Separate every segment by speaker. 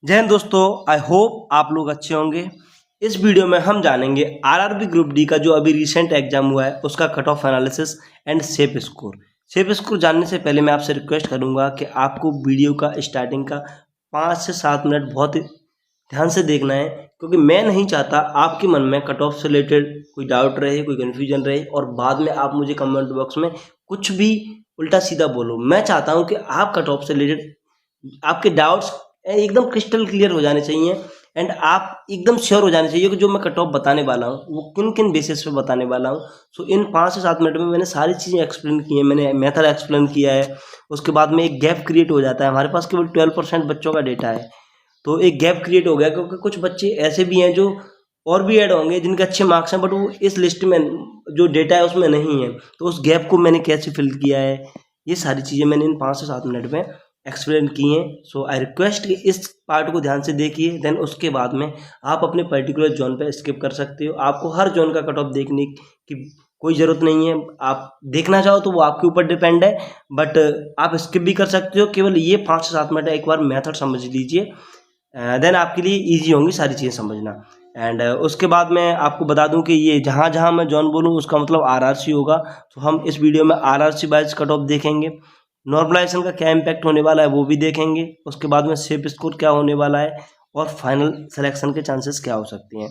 Speaker 1: जय हिंद दोस्तों, I hope आप लोग अच्छे होंगे। इस वीडियो में हम जानेंगे आरआरबी ग्रुप डी का जो अभी रिसेंट एग्जाम हुआ है उसका cut off analysis and safe score. Safe score जानने से पहले मैं आपसे रिक्वेस्ट करूंगा कि आपको वीडियो का स्टार्टिंग का 5 से 7 मिनट बहुत ध्यान से देखना है, क्योंकि मैं नहीं चाहता आपके मन में कट ऑफ से रिलेटेड कोई डाउट रहे, कोई कन्फ्यूजन रहे और बाद में आप मुझे कमेंट बॉक्स में कुछ भी उल्टा सीधा बोलो। मैं चाहता हूँ कि आप कट ऑफ से रिलेटेड आपके डाउट्स एकदम क्रिस्टल क्लियर हो जाने चाहिए एंड आप एकदम श्योर हो जाने चाहिए कि जो मैं कट ऑफ बताने वाला हूँ वो किन किन बेसिस पे बताने वाला हूँ। सो इन 5 से 7 मिनट में मैंने सारी चीज़ें एक्सप्लेन की हैं, मैंने मेथड एक्सप्लेन किया है। उसके बाद में एक गैप क्रिएट हो जाता है। हमारे पास केवल 12% बच्चों का डेटा है, तो एक गैप क्रिएट हो गया, क्योंकि कुछ बच्चे ऐसे भी हैं जो और भी ऐड होंगे जिनके अच्छे मार्क्स हैं, बट वो इस लिस्ट में जो डेटा है उसमें नहीं है। तो उस गैप को मैंने कैसे फिल किया है, ये सारी चीज़ें मैंने इन 5 से 7 मिनट में एक्सप्लेन की हैं। सो आई रिक्वेस्ट कि इस पार्ट को ध्यान से देखिए, देन उसके बाद में आप अपने पर्टिकुलर जोन पे स्किप कर सकते हो। आपको हर जोन का कट ऑफ देखने की कोई ज़रूरत नहीं है। आप देखना चाहो तो वो आपके ऊपर डिपेंड है, बट आप स्किप भी कर सकते हो। केवल ये 5 से 7 मिनट एक बार मेथड समझ लीजिए, देन आपके लिए ईजी होंगी सारी चीज़ें समझना। एंड उसके बाद मैं आपको बता दूं कि ये जहाँ जहाँ मैं जॉन बोलूँ उसका मतलब आरआरसी होगा। तो हम इस वीडियो में आरआरसी वाइज कट ऑफ देखेंगे, नॉर्मलाइजेशन का क्या इम्पैक्ट होने वाला है वो भी देखेंगे, उसके बाद में सेफ स्कोर क्या होने वाला है और फाइनल सिलेक्शन के चांसेस क्या हो सकते हैं।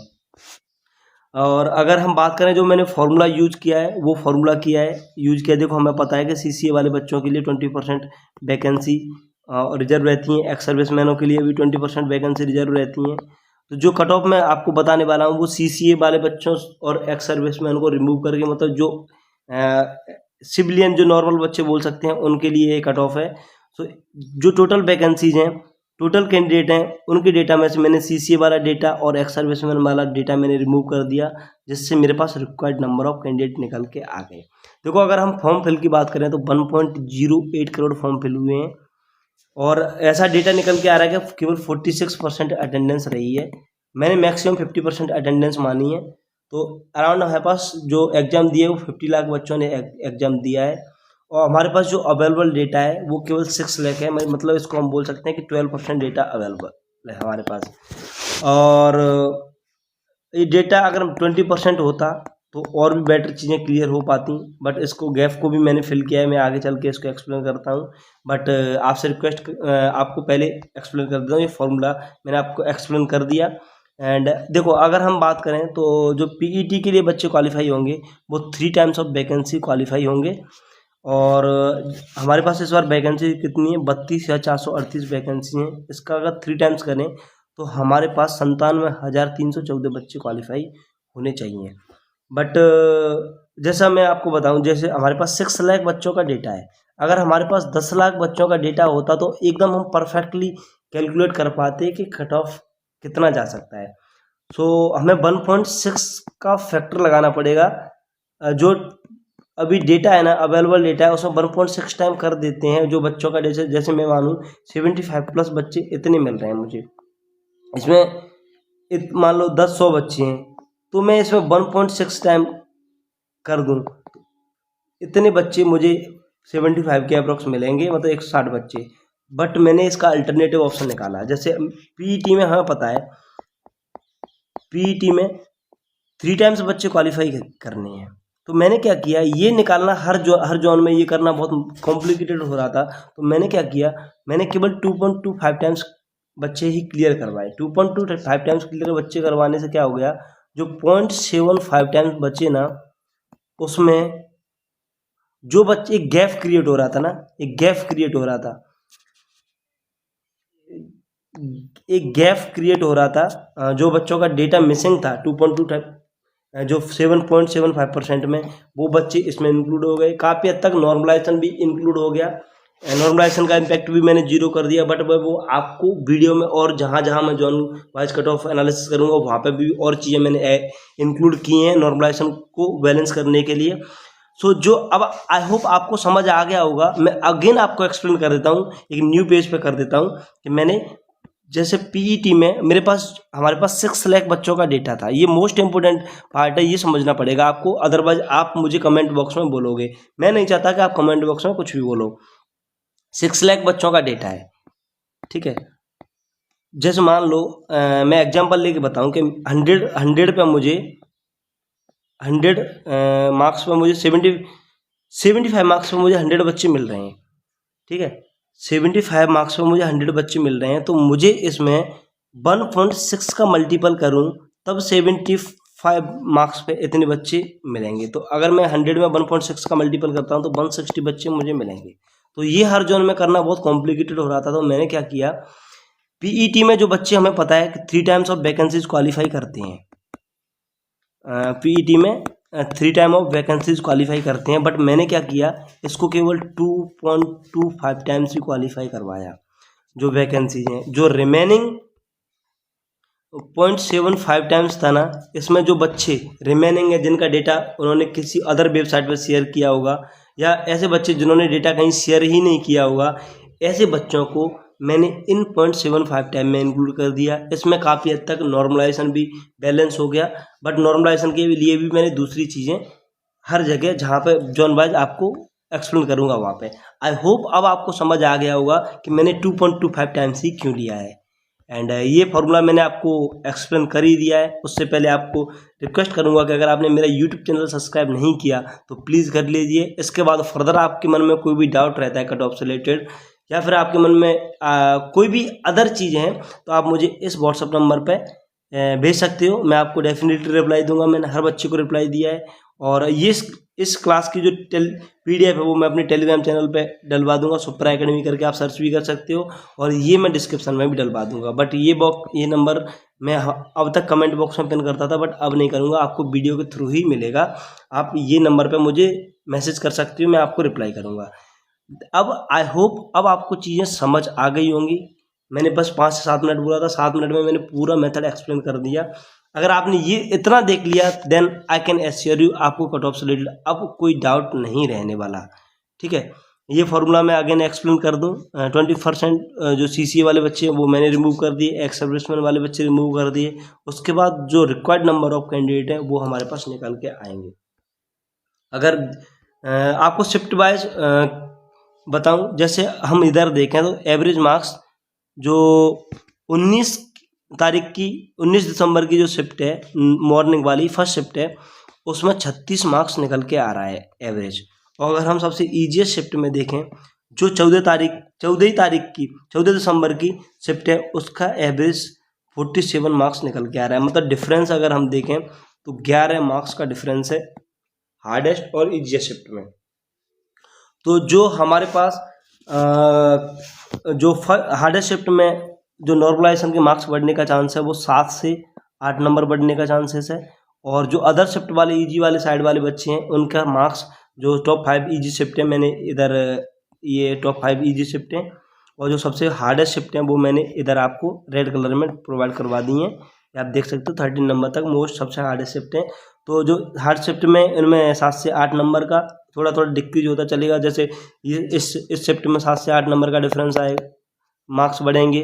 Speaker 1: और अगर हम बात करें जो मैंने फार्मूला यूज किया है, वो फार्मूला किया है यूज किया, देखो हमें पता है कि सीसीए वाले बच्चों के लिए 20% वैकेंसी रिजर्व रहती हैं, एक्स सर्विसमैनों के लिए भी 20% वैकेंसी रिजर्व रहती हैं। तो जो कट ऑफ मैं आपको बताने वाला हूँ वो सीसीए वाले बच्चों और एक्स सर्विसमैन को रिमूव करके, मतलब जो सिविलियन जो नॉर्मल बच्चे बोल सकते हैं उनके लिए कट ऑफ है। सो जो टोटल वैकेंसीज हैं, टोटल कैंडिडेट हैं, उनके डेटा में से मैंने सीसीए वाला डेटा और एक्स सर्विसमैन वाला डेटा मैंने रिमूव कर दिया, जिससे मेरे पास रिक्वायर्ड नंबर ऑफ कैंडिडेट निकल के आ गए। देखो अगर हम फॉर्म फिल की बात करें तो 1.08 करोड़ फॉर्म फिल हुए हैं और ऐसा डेटा निकल के आ रहा है कि केवल 46% अटेंडेंस रही है। मैंने मैक्सिमम 50% अटेंडेंस मानी है। तो अराउंड हमारे पास जो एग्ज़ाम दिए वो 50 लाख बच्चों ने एग्ज़ाम दिया है और हमारे पास जो अवेलेबल डेटा है वो केवल 6 लाख है। मतलब इसको हम बोल सकते हैं कि 12% डेटा अवेलेबल है हमारे पास। और ये डेटा अगर 20% होता तो और भी बेटर चीज़ें क्लियर हो पाती, बट इसको गैप को भी मैंने फिल किया है। मैं आगे चल के इसको एक्सप्लेन करता हूँ, बट आपसे रिक्वेस्ट आपको पहले एक्सप्लेन कर देता हूँ। ये फॉर्मूला मैंने आपको एक्सप्लेन कर दिया। एंड देखो अगर हम बात करें तो जो पीईटी के लिए बच्चे क्वालिफाई होंगे वो 3 टाइम्स ऑफ वैकेंसी क्वालिफाई होंगे। और हमारे पास इस बार वैकेंसी कितनी है, 32 या 438 वैकेंसी हैं। इसका अगर 3 टाइम्स करें तो हमारे पास 97,314 बच्चे क्वालिफाई होने चाहिए। बट जैसा मैं आपको बताऊं, जैसे हमारे पास 6 लाख बच्चों का डेटा है, अगर हमारे पास 10 लाख बच्चों का डेटा होता तो एकदम हम परफेक्टली कैलकुलेट कर पाते कि कट ऑफ कितना जा सकता है। सो हमें 1.6 का फैक्टर लगाना पड़ेगा। जो अभी डेटा है ना, अवेलेबल डेटा है, उसमें 1.6 टाइम कर देते हैं जो बच्चों का, जैसे मैं मानूँ 75 प्लस बच्चे इतने मिल रहे हैं मुझे। इसमें मान लो 10-100 बच्चे हैं तो मैं इसमें 1.6 टाइम कर दूं, इतने बच्चे मुझे 75 के अप्रोक्स मिलेंगे, मतलब 160 बच्चे। बट मैंने इसका अल्टरनेटिव ऑप्शन निकाला। जैसे पीईटी में हमें पता है पीईटी में 3 टाइम्स बच्चे क्वालिफाई करने हैं, तो मैंने क्या किया, ये निकालना हर जोन में ये करना बहुत कॉम्प्लिकेटेड हो रहा था। तो मैंने क्या किया, मैंने केवल 2.25 टाइम्स बच्चे ही क्लियर करवाए। 2.25 टाइम्स क्लियर बच्चे करवाने से क्या हो गया, जो 0.75 टाइम्स बचे ना, उसमें जो बच्चे एक गैप क्रिएट हो रहा था ना, एक गैप क्रिएट हो रहा था, एक गैप क्रिएट हो रहा था, जो बच्चों का डेटा मिसिंग था 2.2 जो 7.75% में, वो बच्चे इसमें इंक्लूड हो गए। काफ़ी हद तक नॉर्मलाइजेशन भी इंक्लूड हो गया। नॉर्मलाइजेशन का इम्पैक्ट भी मैंने जीरो कर दिया, बट वो आपको वीडियो में और जहाँ जहाँ मैं John wise cut off analysis करूँगा वहाँ पे भी और चीज़ें मैंने इंक्लूड की हैं नॉर्मलाइजेशन को बैलेंस करने के लिए। सो जो अब आई होप आपको समझ आ गया होगा। मैं अगेन आपको एक्सप्लेन कर देता हूँ, एक न्यू पेज पे कर देता हूँ कि मैंने जैसे पीईटी में हमारे पास 6 लाख बच्चों का डेटा था। ये मोस्ट इंपोर्टेंट पार्ट है, ये समझना पड़ेगा आपको, अदरवाइज आप मुझे कमेंट बॉक्स में बोलोगे। मैं नहीं चाहता कि आप कमेंट बॉक्स में कुछ भी बोलो। 6 लाख बच्चों का डेटा है, ठीक है। जैसे मान लो मैं एग्जांपल लेके बताऊं कि 100 पे मुझे 100 मार्क्स पे मुझे 75 मार्क्स पे मुझे 100 बच्चे मिल रहे हैं, ठीक है। 75 मार्क्स पे मुझे 100 बच्चे मिल रहे हैं, तो मुझे इसमें 1.6 का मल्टीपल करूं तब 75 मार्क्स पे इतने बच्चे मिलेंगे। तो अगर मैं 100 में 1.6 का मल्टीपल करता हूं तो 160 बच्चे मुझे मिलेंगे। तो ये हर जोन में करना बहुत कॉम्प्लिकेटेड हो रहा था, तो मैंने क्या किया, पीईटी में जो बच्चे हमें पता है कि 3 टाइम्स ऑफ वैकेंसीज क्वालिफाई करते हैं, पीईटी में 3 टाइम ऑफ वैकेंसीज क्वालिफाई करते हैं, बट मैंने क्या किया, इसको केवल 2.25 टाइम्स ही क्वालिफाई करवाया जो वैकेंसीज हैं। जो रिमेनिंग 0.75 टाइम्स था ना, इसमें जो बच्चे रिमेनिंग है जिनका डेटा उन्होंने किसी अदर वेबसाइट पर शेयर किया होगा, या ऐसे बच्चे जिन्होंने डेटा कहीं शेयर ही नहीं किया होगा, ऐसे बच्चों को मैंने इन 0.75 टाइम में इंक्लूड कर दिया। इसमें काफ़ी हद तक नॉर्मलाइजेशन भी बैलेंस हो गया, बट नॉर्मलाइजेशन के लिए भी मैंने दूसरी चीज़ें हर जगह जहाँ पे जोन वाइज आपको एक्सप्लेन करूँगा वहाँ पे। आई होप अब आपको समझ आ गया होगा कि मैंने 2.25 टाइम्स ही क्यों लिया है। एंड ये फार्मूला मैंने आपको एक्सप्लेन कर ही दिया है। उससे पहले आपको रिक्वेस्ट करूंगा कि अगर आपने मेरा यूट्यूब चैनल सब्सक्राइब नहीं किया तो प्लीज़ कर लीजिए। इसके बाद फर्दर आपके मन में कोई भी डाउट रहता है कट ऑफ से रिलेटेड, या फिर आपके मन में कोई भी अदर चीज़ें हैं, तो आप मुझे इस व्हाट्सअप नंबर पर भेज सकते हो। मैं आपको डेफिनेटली रिप्लाई दूंगा। मैंने हर बच्चे को रिप्लाई दिया है। और ये इस क्लास की जो PDF है वो मैं अपने टेलीग्राम चैनल पे डलवा दूंगा, सुपर एकेडमी करके आप सर्च भी कर सकते हो, और ये मैं डिस्क्रिप्शन में भी डलवा दूंगा। बट ये नंबर मैं अब तक कमेंट बॉक्स में पिन करता था, बट अब नहीं करूँगा, आपको वीडियो के थ्रू ही मिलेगा। आप ये नंबर पर मुझे मैसेज कर सकते हो, मैं आपको रिप्लाई करूँगा। अब आई होप अब आपको चीज़ें समझ आ गई होंगी। मैंने बस 5 से 7 मिनट बोला था, 7 मिनट में मैंने पूरा मेथड एक्सप्लेन कर दिया। अगर आपने ये इतना देख लिया, then I can assure you आपको कट ऑफ से रिलेटेड अब कोई डाउट नहीं रहने वाला, ठीक है। ये फार्मूला मैं अगेन एक्सप्लेन कर दूं। 20% जो CCA वाले बच्चे हैं वो मैंने रिमूव कर दिए, एक्स सर्विसमैन वाले बच्चे रिमूव कर दिए। उसके बाद जो रिक्वायर्ड नंबर ऑफ कैंडिडेट है वो हमारे पास निकल के आएंगे। अगर आपको शिफ्ट वाइज बताऊं, जैसे हम इधर देखें तो एवरेज मार्क्स जो 19 दिसंबर की जो शिफ्ट है, मॉर्निंग वाली फर्स्ट शिफ्ट है, उसमें 36 मार्क्स निकल के आ रहा है एवरेज। और अगर हम सबसे ईजीएस्ट शिफ्ट में देखें, जो 14 दिसंबर की शिफ्ट है, उसका एवरेज 47 मार्क्स निकल के आ रहा है। मतलब डिफरेंस अगर हम देखें तो 11 मार्क्स का डिफरेंस है हार्डेस्ट और ईजीएस्ट शिफ्ट में। तो जो हमारे पास जो हार्डेस्ट शिफ्ट में जो नॉर्मलाइजेशन के मार्क्स बढ़ने का चांस है वो 7 से 8 नंबर बढ़ने का चांसेस है। और जो अदर शिफ्ट वाले ईजी वाले साइड वाले बच्चे हैं उनका मार्क्स जो टॉप 5 ईजी शिफ्ट है, मैंने इधर ये टॉप 5 ईजी शिफ्ट हैं, और जो सबसे हार्डेस्ट शिफ्ट हैं वो मैंने इधर आपको रेड कलर में प्रोवाइड करवा दी हैं। आप देख सकते हो 13 नंबर तक मोस्ट सबसे हार्डेस्ट शिफ्ट हैं। तो जो हार्ड शिफ्ट में इनमें 7 से 8 नंबर का थोड़ा थोड़ा डिक्रीज होता चलेगा। जैसे ये इस शिफ्ट में 7 से 8 नंबर का डिफरेंस आएगा, मार्क्स बढ़ेंगे।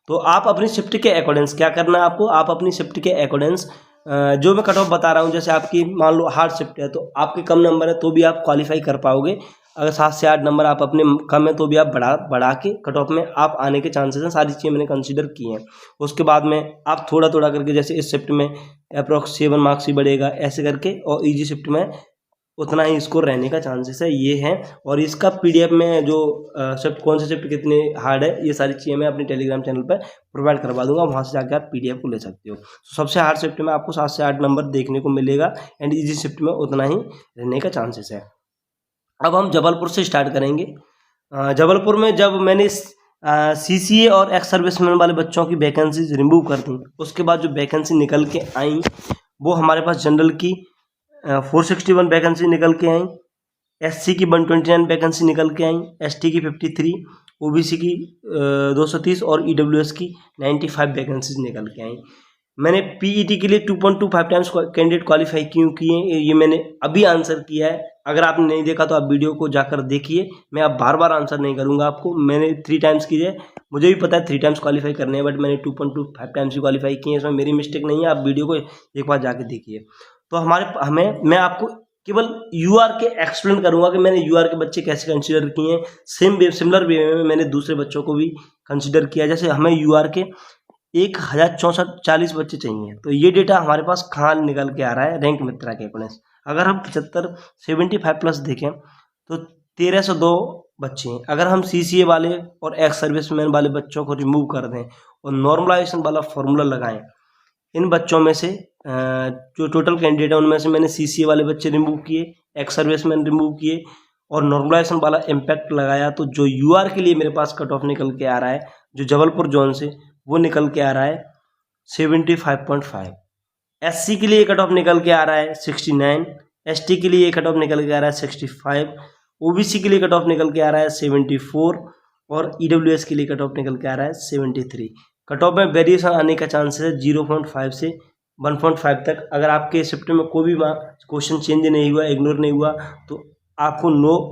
Speaker 1: तो आप अपनी शिफ्ट के अकॉर्डिंग्स क्या करना है आपको, आप अपनी शिफ्ट के अकॉर्डिंग्स जो मैं कट ऑफ बता रहा हूँ, जैसे आपकी मान लो हार्ड शिफ्ट है तो आपके कम नंबर है तो भी आप क्वालिफाई कर पाओगे। अगर 7 से 8 नंबर आप अपने कम है तो भी आप बढ़ा के कट ऑफ में आप आने के चांसेस हैं। सारी चीज़ें मैंने कंसीडर की हैं। उसके बाद में आप थोड़ा थोड़ा करके, जैसे इस शिफ्ट में अप्रॉक्स 7 मार्क्स ही बढ़ेगा ऐसे करके, और ईजी शिफ्ट में उतना ही स्कोर रहने का चांसेस है, ये है। और इसका PDF में जो शिफ्ट कौन सी शिफ्ट कितनी हार्ड है, ये सारी चीज़ें मैं अपने टेलीग्राम चैनल पर प्रोवाइड करवा दूंगा, वहाँ से जाकर आप PDF को ले सकते हो। तो सबसे हार्ड शिफ्ट में आपको 7 से 8 नंबर देखने को मिलेगा, एंड इजी शिफ्ट में उतना ही रहने का चांसेस है। अब हम जबलपुर से स्टार्ट करेंगे। जबलपुर में जब मैंने CCA और एक्स सर्विसमैन वाले बच्चों की वैकेंसीज रिमूव कर दी, उसके बाद जो वैकेंसी निकल के आई वो हमारे पास जनरल की 461 वैकेंसी निकल के आई, SC की 129 वैकेंसी निकल के आई, ST की 53, OBC की 230 और EWS की 95 वैकेंसीज निकल के आई। मैंने PET के लिए 2.25 टाइम्स कैंडिडेट क्वालिफाई क्यों किए, ये मैंने अभी आंसर किया है। अगर आपने नहीं देखा तो आप वीडियो को जाकर देखिए। मैं अब बार बार आंसर नहीं करूंगा आपको। मैंने 3 टाइम्स किए, मुझे भी पता है 3 टाइम्स क्वालिफाई करने हैं, बट मैंने 2.25 टाइम्स ही क्वालिफाई किए हैं। इसमें मेरी मिस्टेक नहीं है, आप वीडियो को एक बार जाके देखिए। तो मैं आपको केवल UR के एक्सप्लेन करूंगा कि मैंने UR के बच्चे कैसे कंसीडर किए हैं। सिमिलर वे में मैंने दूसरे बच्चों को भी कंसीडर किया। जैसे हमें UR के 1064 बच्चे चाहिए। तो ये डेटा हमारे पास कहाँ निकल के आ रहा है, रैंक मित्रा के अकॉर्डिंग। अगर हम 75 प्लस देखें तो 1302 बच्चे हैं। अगर हम CCA वाले और एक्स सर्विसमैन वाले बच्चों को रिमूव कर दें और नॉर्मलाइजेशन वाला फॉर्मूला लगाएं, इन बच्चों में से जो टोटल कैंडिडेट है उनमें से मैंने CCA वाले बच्चे रिमूव किए, एक्स सर्विसमैन रिमूव किए और नॉर्मलाइजेशन वाला इम्पैक्ट लगाया, तो जो UR के लिए मेरे पास कट ऑफ निकल के आ रहा है, जो जबलपुर जोन से, वो निकल के आ रहा है 75.5। SC के लिए कट ऑफ निकल के आ रहा है 69, ST के लिए कट ऑफ निकल के आ रहा है 65, OBC के लिए कट ऑफ निकल के आ रहा है 74 और EWS के लिए कट ऑफ निकल के आ रहा है 73। कट ऑफ में वेरिएशन आने का चांसेस है 0.5 से 1.5 तक। अगर आपके शिफ्ट में कोई भी क्वेश्चन चेंज नहीं हुआ, इग्नोर नहीं हुआ, तो आपको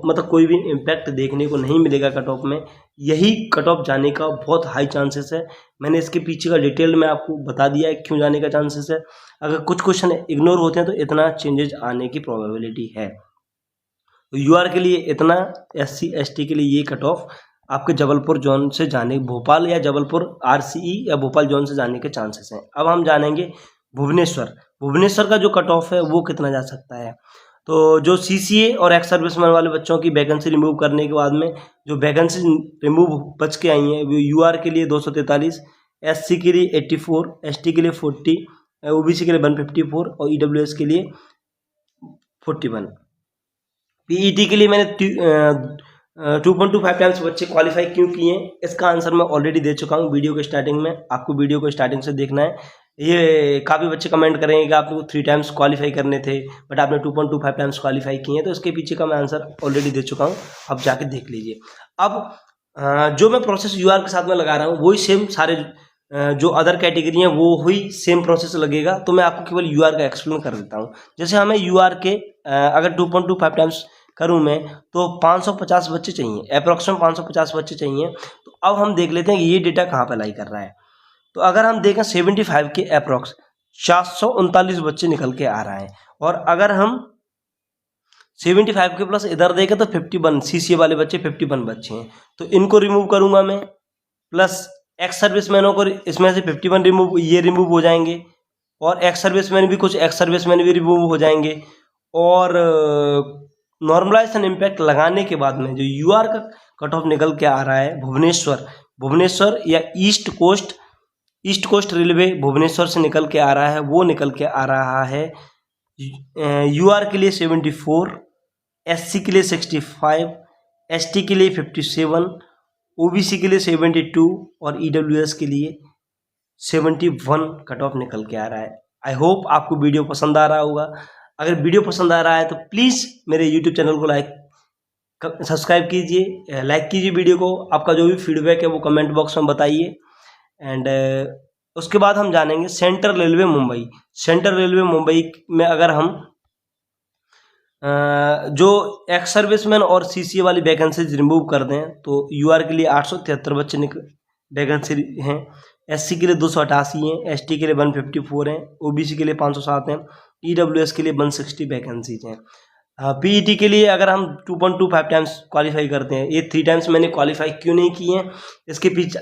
Speaker 1: मतलब कोई भी इम्पैक्ट देखने को नहीं मिलेगा कट ऑफ में। यही कट ऑफ जाने का बहुत हाई चांसेस है। मैंने इसके पीछे का डिटेल में आपको बता दिया है क्यों जाने का चांसेस है। अगर कुछ क्वेश्चन इग्नोर होते हैं तो इतना चेंजेस आने की प्रोबेबिलिटी है। तो UR के लिए इतना, SC ST के लिए ये कट ऑफ आपके जबलपुर जोन से जाने, भोपाल या जबलपुर RCE या भोपाल जोन से जाने के चांसेस हैं। अब हम जानेंगे भुवनेश्वर का जो कट ऑफ है वो कितना जा सकता है। तो जो CCA और एक्स सर्विसमैन वाले बच्चों की वैकेंसी रिमूव करने के बाद में जो वैकेंसी रिमूव बच के आई हैं, वो UR के लिए 243, SC के लिए 84, ST के लिए 40, OBC के लिए 154 और EWS के लिए 41। PET के लिए मैंने 2.25 टाइम्स बच्चे क्वालिफाई क्यों किए, इसका आंसर मैं ऑलरेडी दे चुका हूँ वीडियो के स्टार्टिंग में। आपको वीडियो को स्टार्टिंग से देखना है। ये काफ़ी बच्चे कमेंट करेंगे कि आपको 3 टाइम्स क्वालिफाई करने थे बट आपने 2.25 टाइम्स क्वालिफाई किए हैं, तो इसके पीछे का मैं आंसर ऑलरेडी दे चुका हूँ, आप जाके देख लीजिए। अब जो मैं प्रोसेस UR के साथ में लगा रहा हूँ वही सेम सारे जो अदर कैटेगरी हैं वो हुई सेम प्रोसेस लगेगा। तो मैं आपको केवल UR का एक्सप्लेन कर देता हूँ। जैसे हमें UR के अगर 2.25 टाइम्स करूँ मैं तो 550 बच्चे चाहिए, अप्रॉक्सीमेट 550 बच्चे चाहिए। तो अब हम देख लेते हैं कि ये डेटा कहाँ पर लाई कर रहा है। तो अगर हम देखें 75 के अप्रॉक्स 439 बच्चे निकल के आ रहा है, और अगर हम 75 के प्लस इधर देखें तो 51 CCA वाले बच्चे 51 बच्चे हैं। तो इनको रिमूव करूंगा मैं, प्लस एक्स सर्विसमैनों को इसमें से 51 रिमूव हो जाएंगे, और एक्स सर्विसमैन भी रिमूव हो जाएंगे। और नॉर्मलाइजेशन इम्पैक्ट लगाने के बाद में जो UR का कट ऑफ निकल के आ रहा है भुवनेश्वर या ईस्ट कोस्ट रेलवे भुवनेश्वर से निकल के आ रहा है, वो निकल के आ रहा है UR के लिए 74, SC के लिए 65, ST के लिए 57, OBC के लिए 72 और EWS के लिए 71 कट ऑफ निकल के आ रहा है। आई होप आपको वीडियो पसंद आ रहा होगा। अगर वीडियो पसंद आ रहा है तो प्लीज़ मेरे YouTube चैनल को सब्सक्राइब कीजिए, लाइक कीजिए वीडियो को। आपका जो भी फीडबैक है वो कमेंट बॉक्स में बताइए। एंड उसके बाद हम जानेंगे सेंट्रल रेलवे मुंबई में अगर हम जो एक्स सर्विसमैन और CCA वाली वैकेंसीज रिमूव कर दें तो UR के लिए 873 बच्चे वैकेंसी हैं, SC के लिए 288 हैं, ST के लिए 154 हैं, OBC के लिए 507 हैं, EWS के लिए 160 वैकेंसीज हैं। PET के लिए अगर हम 2.25 टाइम्स क्वालिफाई करते हैं, ये 3 टाइम्स मैंने क्वालिफाई क्यों नहीं किए हैं, इसके पीछे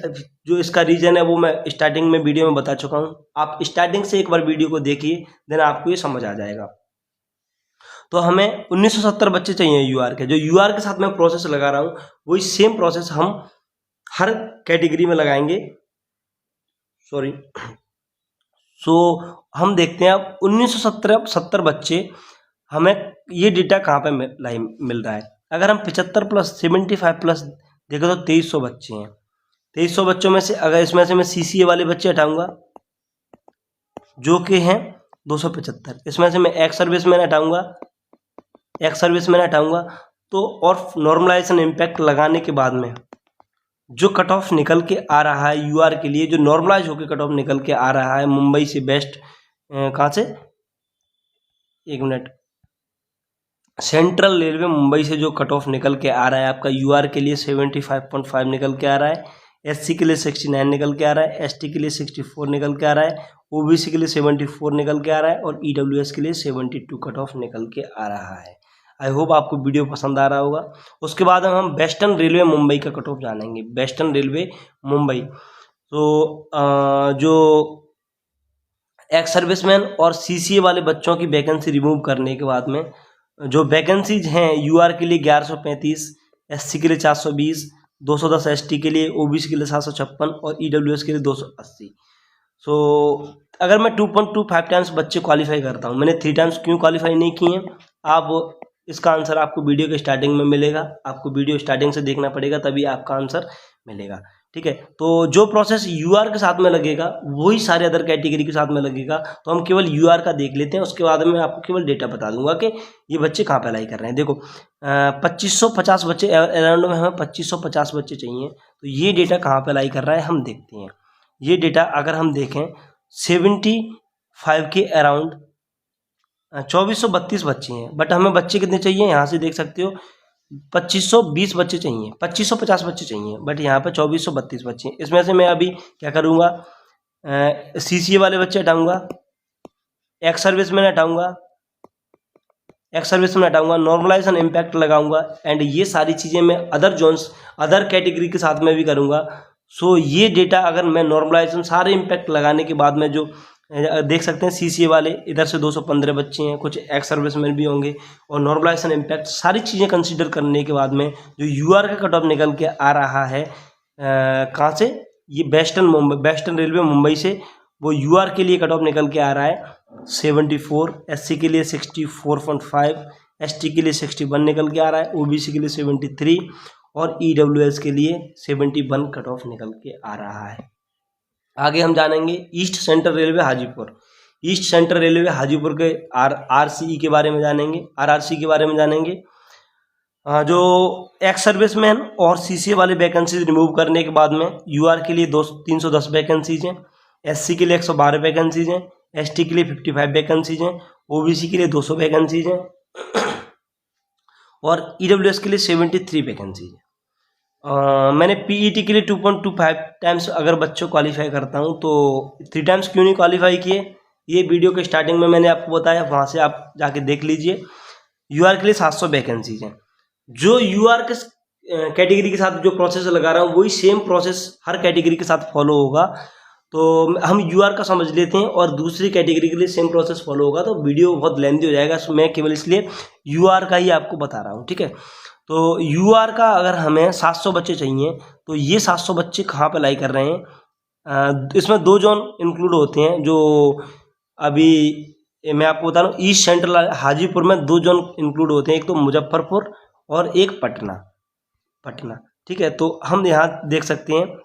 Speaker 1: जो इसका रीज़न है वो मैं स्टार्टिंग में वीडियो में बता चुका हूँ। आप स्टार्टिंग से एक बार वीडियो को देखिए, देन आपको ये समझ आ जाएगा। तो हमें 1970 बच्चे चाहिए UR के। जो UR के साथ मैं प्रोसेस लगा रहा हूँ वही सेम प्रोसेस हम हर कैटेगरी में लगाएंगे। हम देखते हैं अब 1970 बच्चे हमें ये डेटा कहाँ पे मिल रहा है। अगर हम 75 प्लस 75 प्लस देखें तो 2300 बच्चे हैं। 2300 बच्चों में से अगर इसमें से मैं CCA वाले बच्चे हटाऊंगा जो कि हैं 275, इसमें से मैं एक्स सर्विसमैन हटाऊंगा तो और नॉर्मलाइजेशन इम्पैक्ट लगाने के बाद में जो कट ऑफ निकल के आ रहा है UR के लिए, जो नॉर्मलाइज होकर कट ऑफ निकल के आ रहा है मुंबई से बेस्ट, कहाँ से, एक मिनट, सेंट्रल रेलवे मुंबई से जो कट ऑफ निकल के आ रहा है आपका UR के लिए 75.5 निकल के आ रहा है, SC के लिए 69 निकल के आ रहा है, ST के लिए 64 निकल के आ रहा है, OBC के लिए 74 निकल के आ रहा है और EWS के लिए 72 कट ऑफ निकल के आ रहा है। आई होप आपको वीडियो पसंद आ रहा होगा। उसके बाद हम वेस्टर्न रेलवे मुंबई का कट ऑफ जानेंगे। वेस्टर्न रेलवे मुंबई तो जो एक्स सर्विसमैन और सीसीए वाले बच्चों की वैकेंसी रिमूव करने के बाद में जो वैकेंसीज हैं यूआर के लिए 1135, एससी के लिए 420, 210 एसटी के लिए, ओबीसी के लिए 756 और ईडब्ल्यूएस के लिए 280। सो अगर मैं 2.25 टाइम्स बच्चे क्वालिफाई करता हूँ, मैंने 3 टाइम्स क्यों क्वालिफाई नहीं किए हैं, आप इसका आंसर आपको वीडियो के स्टार्टिंग में मिलेगा। आपको वीडियो स्टार्टिंग से देखना पड़ेगा, तभी आपका आंसर मिलेगा। ठीक है, तो जो प्रोसेस यूआर के साथ में लगेगा वही सारे अदर कैटेगरी के साथ में लगेगा। तो हम केवल यूआर का देख लेते हैं, उसके बाद में आपको केवल डेटा बता दूंगा कि ये बच्चे कहाँ पे अप्लाई कर रहे हैं। देखो 2550 बच्चे अराउंड में, हमें 2550 बच्चे चाहिए। तो ये डेटा कहाँ पे अप्लाई कर रहा है हम देखते हैं। ये डेटा अगर हम देखें 75 के अराउंड 2432 बच्चे हैं, बट हमें बच्चे कितने चाहिए यहाँ से देख सकते हो 2520 बच्चे चाहिए, 2550 बच्चे चाहिए, बट यहाँ पे 2432 बच्चे हैं। इसमें से मैं अभी क्या करूँगा, सीसीए वाले बच्चे हटाऊँगा, एक्स सर्विस में हटाऊँगा, नॉर्मलाइजेशन इम्पैक्ट लगाऊंगा, एंड ये सारी चीज़ें मैं अदर जोन्स अदर कैटेगरी के साथ में भी करूँगा। सो ये डेटा अगर मैं नॉर्मलाइजेशन सारे इम्पैक्ट लगाने के बाद में जो देख सकते हैं सीसीए वाले इधर से 215 बच्चे हैं, कुछ एक्स सर्विसमैन भी होंगे, और नॉर्मलाइजेशन इम्पैक्ट सारी चीज़ें कंसीडर करने के बाद में जो यूआर का कट ऑफ निकल के आ रहा है कहाँ से, ये वेस्टर्न रेलवे मुंबई से वो यूआर के लिए कट ऑफ निकल के आ रहा है 74, एससी के लिए 64.5, एसटी के लिए 61 निकल के आ रहा है, ओबीसी के लिए 73 और ईडब्ल्यूएस के लिए 71 कट ऑफ निकल के आ रहा है। आगे हम जानेंगे east central railway Hajipur. East central railway Hajipur के आरसीई के बारे में जानेंगे, आरआरसी के बारे में जानेंगे। जो एक्स सर्विसमैन और सीसीए वाले वैकेंसीज रिमूव करने के बाद में यूआर के लिए 310 वैकेंसीज हैं, एससी के लिए 112 वैकेंसीज हैं, एसटी के लिए 55 वैकेंसीज हैं, ओबीसी के लिए 200 वैकेंसीज हैं और ईडब्ल्यूएस के लिए 73 वैकेंसीज हैं। मैंने पीईटी के लिए 2.25 टाइम्स अगर बच्चों क्वालिफाई करता हूं तो 3 टाइम्स क्यों नहीं क्वालिफाई किए, ये वीडियो के स्टार्टिंग में मैंने आपको बताया, वहां से आप जाके देख लीजिए। यूआर के लिए 700 वैकेंसीज हैं। जो यूआर के कैटेगरी के साथ जो प्रोसेस लगा रहा हूँ वही सेम प्रोसेस हर कैटेगरी के साथ फॉलो होगा। तो हम यूआर का समझ लेते हैं और दूसरी कैटेगरी के लिए सेम प्रोसेस फॉलो होगा, तो वीडियो बहुत लेंथी हो जाएगा, मैं केवल इसलिए यूआर का ही आपको बता रहा हूँ। ठीक है, तो यूआर का अगर हमें 700 बच्चे चाहिए तो ये 700 बच्चे कहाँ पे अप्लाई कर रहे हैं, इसमें 2 जोन इंक्लूड होते हैं। जो अभी मैं आपको बता रहा हूँ, ईस्ट सेंट्रल हाजीपुर में 2 जोन इंक्लूड होते हैं, एक तो मुजफ्फरपुर और एक पटना। ठीक है, तो हम यहाँ देख सकते हैं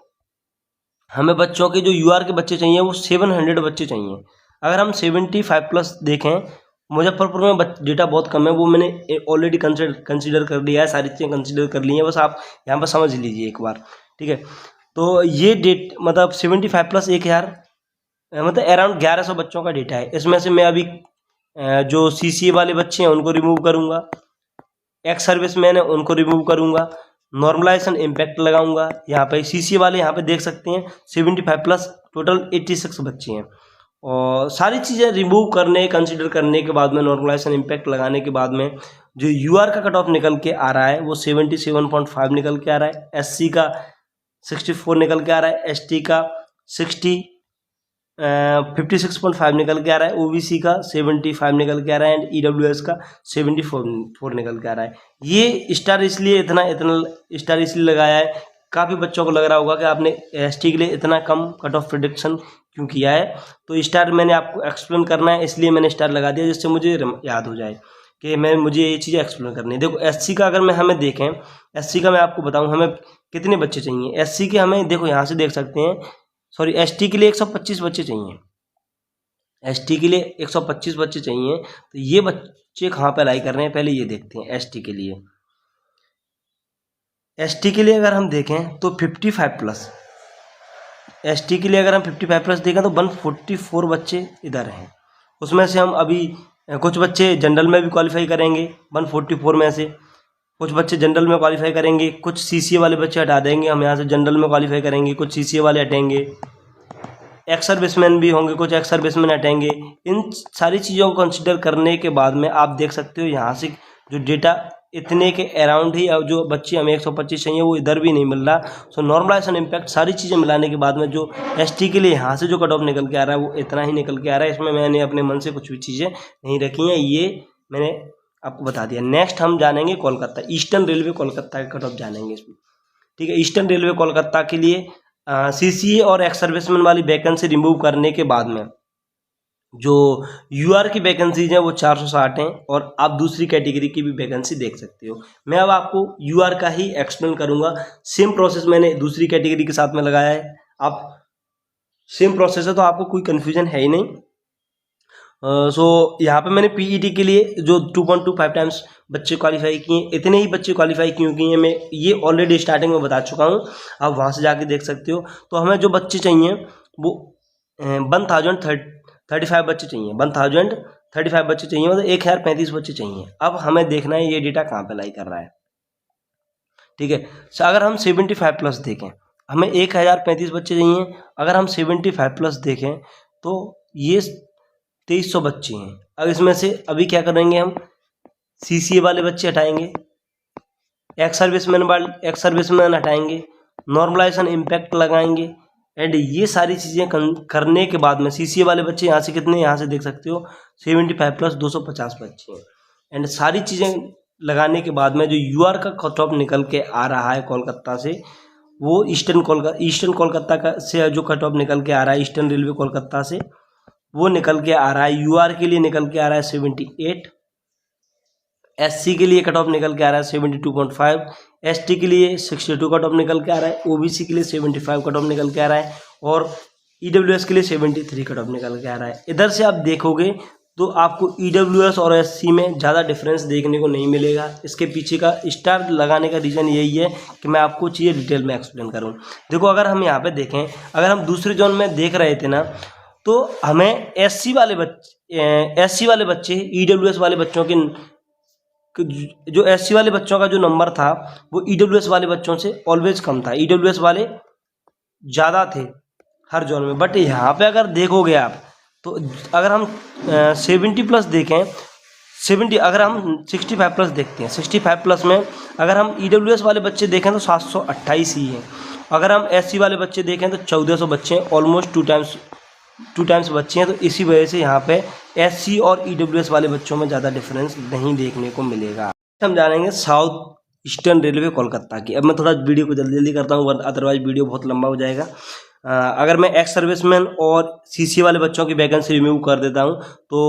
Speaker 1: हमें बच्चों के जो यूआर के बच्चे चाहिए वो 700 बच्चे चाहिए। अगर हम 75+ देखें, मुजफ्फरपुर में डेटा बहुत कम है, वो मैंने ऑलरेडी कंसीडर कर लिया है, सारी चीज़ें कंसीडर कर ली हैं, बस आप यहाँ पर समझ लीजिए एक बार। ठीक है, तो ये डेट मतलब 75+ 1000 मतलब अराउंड 1100 बच्चों का डेटा है। इसमें से मैं अभी जो सीसीए वाले बच्चे हैं उनको रिमूव करूँगा, एक्स सर्विसमैन है उनको रिमूव करूँगा, नॉर्मलाइजेशन इम्पैक्ट लगाऊंगा। यहाँ पे सीसीए वाले यहाँ पे देख सकते हैं 75+, टोटल 86 बच्चे हैं, और सारी चीज़ें रिमूव करने कंसीडर करने के बाद में नॉर्मलाइजेशन इम्पैक्ट लगाने के बाद में जो यूआर का कट ऑफ निकल के आ रहा है वो 77.5 निकल के आ रहा है, एससी का 64 निकल के आ रहा है, एसटी का 56.5 निकल के आ रहा है, ओबीसी का 75 निकल के आ रहा है एंड ईडब्ल्यूएस का 74 निकल के आ रहा है। ये स्टार इसलिए इतना स्टार इसलिए लगाया है, काफ़ी बच्चों को लग रहा होगा कि आपने एसटी के लिए इतना कम कट ऑफ प्रेडिक्शन क्यों किया है, तो स्टार मैंने आपको एक्सप्लेन करना है इसलिए मैंने स्टार लगा दिया, जिससे मुझे याद हो जाए कि मुझे ये चीज़ें एक्सप्लेन करनी है। देखो एससी का अगर हमें देखें, एससी का मैं आपको बताऊँ हमें कितने बच्चे चाहिए। एससी के हमें देखो यहाँ से देख सकते हैं, सॉरी एसटी के लिए 125 बच्चे चाहिए, एसटी के लिए 125 बच्चे चाहिए। तो ये बच्चे कहाँ पे अप्लाई कर रहे हैं पहले ये देखते हैं। एसटी के लिए अगर हम देखें तो 55+, एसटी के लिए अगर हम 55+ देखें तो 144 बच्चे इधर हैं। उसमें से हम अभी कुछ बच्चे जनरल में भी क्वालिफाई करेंगे 144 में से, कुछ बच्चे जनरल में क्वालिफाई करेंगे, कुछ सीसीए वाले बच्चे हटा देंगे, हम यहाँ से जनरल में क्वालिफाई करेंगे, कुछ सीसीए वाले हटेंगे, एक्स सर्विसमैन भी होंगे, कुछ एक्स सर्विसमैन हटेंगे। इन सारी चीज़ों को कंसिडर करने के बाद में आप देख सकते हो यहाँ से जो डेटा इतने के अराउंड ही, अब जो बच्चे हमें 125 चाहिए वो इधर भी नहीं मिल रहा। सो नॉर्मलाइजेशन इम्पैक्ट सारी चीज़ें मिलाने के बाद में जो एसटी के लिए यहाँ से जो कट ऑफ निकल के आ रहा है वो इतना ही निकल के आ रहा है। इसमें मैंने अपने मन से कुछ भी चीज़ें नहीं रखी हैं, ये मैंने आपको बता दिया। नेक्स्ट हम जानेंगे कोलकाता, ईस्टर्न रेलवे कोलकाता का कट ऑफ जानेंगे इसमें, ठीक है। ईस्टर्न रेलवे कोलकाता के लिए सीसीए और एक्स सर्विसमैन वाली वैकेंसी रिमूव करने के बाद में जो यूआर की वैकेंसीज हैं वो 460 हैं, और आप दूसरी कैटेगरी की भी वैकेंसी देख सकते हो। मैं अब आपको यूआर का ही एक्सप्लेन करूंगा। सेम प्रोसेस मैंने दूसरी कैटेगरी के साथ में लगाया है, आप सेम प्रोसेस है तो आपको कोई कन्फ्यूजन है ही नहीं। सो यहाँ पे मैंने पीईटी के लिए जो 2.25 टाइम्स बच्चे क्वालिफाई किए, इतने ही बच्चे क्वालिफाई क्यों किए मैं ये ऑलरेडी स्टार्टिंग में बता चुका हूँ, आप वहाँ से जाके देख सकते हो। तो हमें जो बच्चे चाहिए वो 1035 बच्चे चाहिए, 1035 बच्चे चाहिए, मतलब 1035 बच्चे चाहिए। अब हमें देखना है ये डेटा कहाँ पे लाई कर रहा है, ठीक है। अगर हम 75 प्लस देखें, हमें 1035 बच्चे चाहिए। अगर हम 75 प्लस देखें तो ये 2300 बच्चे हैं। अब इसमें से अभी क्या करेंगे, हम सीसीए वाले बच्चे हटाएंगे, एक्स सर्विसमैन हटाएंगे, नॉर्मलाइजेशन इम्पैक्ट लगाएंगे, एंड ये सारी चीज़ें करने के बाद में सीसीए वाले बच्चे यहाँ से कितने, यहाँ से देख सकते हो 75 प्लस 250 बच्चे हैं। एंड सारी चीज़ें लगाने के बाद में जो यूआर का कट ऑफ निकल के आ रहा है कोलकाता से, वो ईस्टर्न कोलकाता का से जो कट ऑफ निकल के आ रहा है ईस्टर्न रेलवे कोलकाता से, वो निकल के आ रहा है यूआर के लिए निकल के आ रहा है 78, एससी के लिए कट ऑफ निकल के आ रहा है 72.5, एसटी के लिए 62 कट ऑफ निकल के आ रहा है, ओबीसी के लिए 75 कट ऑफ निकल के आ रहा है, और ईडब्ल्यूएस के लिए 73 कट ऑफ निकल के आ रहा है। इधर से आप देखोगे तो आपको ईडब्ल्यूएस और एससी में ज़्यादा डिफरेंस देखने को नहीं मिलेगा। इसके पीछे का स्टार लगाने का रीज़न यही है कि मैं आपको चीज़ें डिटेल में एक्सप्लेन करूँ। देखो अगर हम यहाँ पे देखें, अगर हम दूसरे जोन में देख रहे थे ना, तो हमें एससी वाले बच्चे ईडब्ल्यूएस वाले बच्चों के जो एससी वाले बच्चों का जो नंबर था वो ईडब्ल्यूएस वाले बच्चों से ऑलवेज कम था, ईडब्ल्यूएस वाले ज़्यादा थे हर जोन में। बट यहाँ पे अगर देखोगे आप, तो अगर हम 70 प्लस देखें, 70 अगर हम 65 प्लस देखते हैं, 65 प्लस में अगर हम ईडब्ल्यूएस वाले बच्चे देखें तो 728 ही हैं। अगर हम एससी वाले बच्चे देखें तो 1400 बच्चे हैं, ऑलमोस्ट टू टाइम्स बच्चे हैं। तो इसी वजह से यहाँ पे एससी और ईडब्ल्यूएस वाले बच्चों में ज़्यादा डिफरेंस नहीं देखने को मिलेगा। हम जानेंगे साउथ ईस्टर्न रेलवे कोलकाता की। अब मैं थोड़ा वीडियो को जल्दी करता हूँ, अदरवाइज वीडियो बहुत लंबा हो जाएगा। अगर मैं एक्स सर्विसमैन और सीसी वाले बच्चों की वैकेंसी रिमूव कर देता हूं तो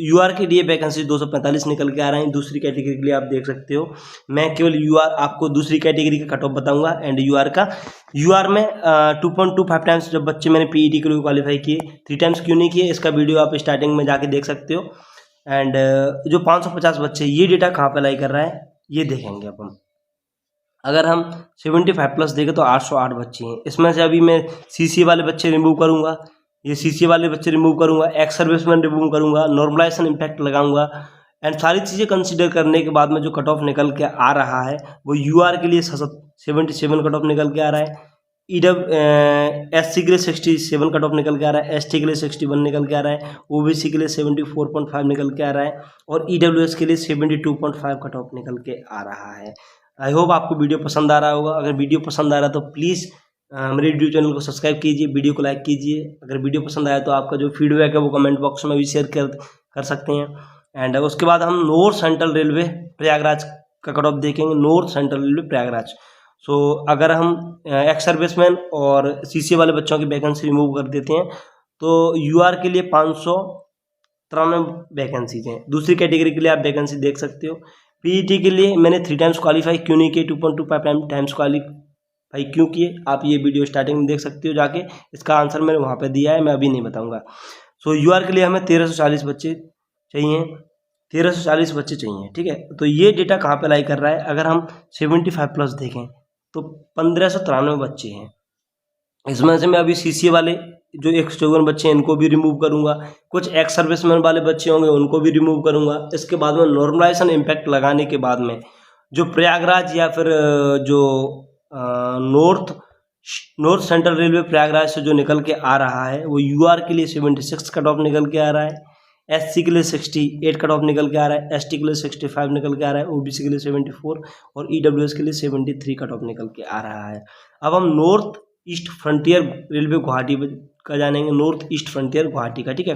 Speaker 1: यूआर के लिए वैकेंसी 245 निकल के आ रहे हैं। दूसरी कैटेगरी के लिए आप देख सकते हो, मैं केवल यूआर आपको दूसरी कैटेगरी का कट ऑफ बताऊंगा। एंड यूआर में 2.25 टाइम्स जब बच्चे मैंने पीईटी के लिए क्वालिफाई किए, 3 टाइम्स क्यों नहीं किए, इसका वीडियो आप स्टार्टिंग में जाके देख सकते हो। एंड जो 550 बच्चे, ये डेटा कहाँ पर लाई कर रहा है ये देखेंगे अब हम। अगर हम 75 प्लस देखें तो 808 बच्चे हैं। इसमें से अभी मैं सीसी वाले बच्चे रिमूव करूंगा, ये सीसी वाले बच्चे रिमूव करूंगा, एक्स सर्विसमैन रिमूव करूंगा, नॉर्मलाइजेशन इम्पैक्ट लगाऊंगा। एंड सारी चीज़ें कंसीडर करने के बाद में जो कट ऑफ निकल के आ रहा है वो यूआर के लिए 77 कट ऑफ निकल के आ रहा है, एससी के लिए 67 कट ऑफ निकल के आ रहा है, एसटी के लिए 61 निकल के आ रहा है, ओबीसी के लिए 74.5 निकल के आ रहा है, और ईडब्ल्यूएस के लिए 72.5 कट ऑफ निकल के आ रहा है। आई होप आपको वीडियो पसंद आ रहा होगा। अगर वीडियो पसंद आ रहा है तो प्लीज़ मेरे यूट्यूब चैनल को सब्सक्राइब कीजिए, वीडियो को लाइक कीजिए। अगर वीडियो पसंद आया तो आपका जो फीडबैक है वो कमेंट बॉक्स में भी शेयर कर सकते हैं। एंड उसके बाद हम नॉर्थ सेंट्रल रेलवे प्रयागराज का कट ऑफ देखेंगे, नॉर्थ सेंट्रल रेलवे प्रयागराज। सो अगर हम एक्स सर्विसमैन और सीसी वाले बच्चों की वैकेंसी रिमूव कर देते हैं तो यूआर के लिए 593 वैकेंसीज हैं। दूसरी कैटेगरी के लिए आप वैकेंसी देख सकते हो। पीईटी के लिए मैंने 3 टाइम्स क्वालिफाई क्यों नहीं किए, 2.25 टाइम्स क्वालिफाई क्यों किए, आप ये वीडियो स्टार्टिंग में देख सकते हो जाके। इसका आंसर मैंने वहाँ पे दिया है, मैं अभी नहीं बताऊँगा। सो यूआर के लिए हमें 1340 बच्चे चाहिए, 1340 बच्चे चाहिए, ठीक है। तो ये डेटा कहाँ पे लाई कर रहा है, अगर हम 75 प्लस देखें तो 1593 बच्चे हैं। इसमें से मैं अभी सीसीए वाले जो 154 बच्चे हैं इनको भी रिमूव करूंगा, कुछ एक्स सर्विसमैन वाले बच्चे होंगे उनको भी रिमूव करूंगा। इसके बाद में नॉर्मलाइजेशन इम्पैक्ट लगाने के बाद में जो प्रयागराज या फिर जो नॉर्थ सेंट्रल रेलवे प्रयागराज से जो निकल के आ रहा है वो यूआर के लिए 76 कट ऑफ निकल के आ रहा है, SC के लिए 68 कट ऑफ निकल के आ रहा है, ST के लिए 65 निकल के आ रहा है, OBC के लिए 74 और EWS के लिए 73 कट ऑफ निकल के आ रहा है। अब हम north east frontier railway Guwahati का जानेंगे, नॉर्थ ईस्ट फ्रंटियर गुवाहाटी का, ठीक है।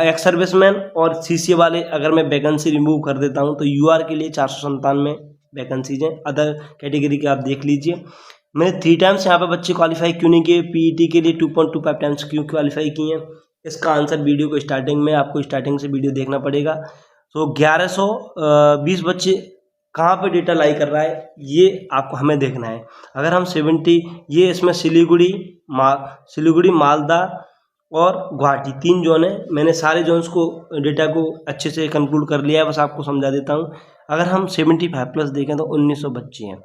Speaker 1: एक्स सर्विसमैन और CCA वाले अगर मैं वैकेंसी रिमूव कर देता हूं तो UR के लिए 497 वैकेंसीज हैं। अदर कैटेगरी के आप देख लीजिए। मैंने 3 टाइम्स यहाँ पे बच्चे क्वालिफाई क्यों नहीं किए, PET के लिए 2.25 टाइम्स क्यों क्वालिफाई किए हैं, इसका आंसर वीडियो को स्टार्टिंग में, आपको स्टार्टिंग से वीडियो देखना पड़ेगा। तो 1120 बच्चे कहाँ पे डेटा लाई कर रहा है ये आपको हमें देखना है। अगर हम 70 ये इसमें सिलीगुड़ी, मालदा और गुवाहाटी 3 जोन है। मैंने सारे जोन्स को डेटा को अच्छे से कंक्लूड कर लिया है, बस आपको समझा देता हूँ। अगर हम 75 प्लस देखें तो 1900 बच्चे हैं।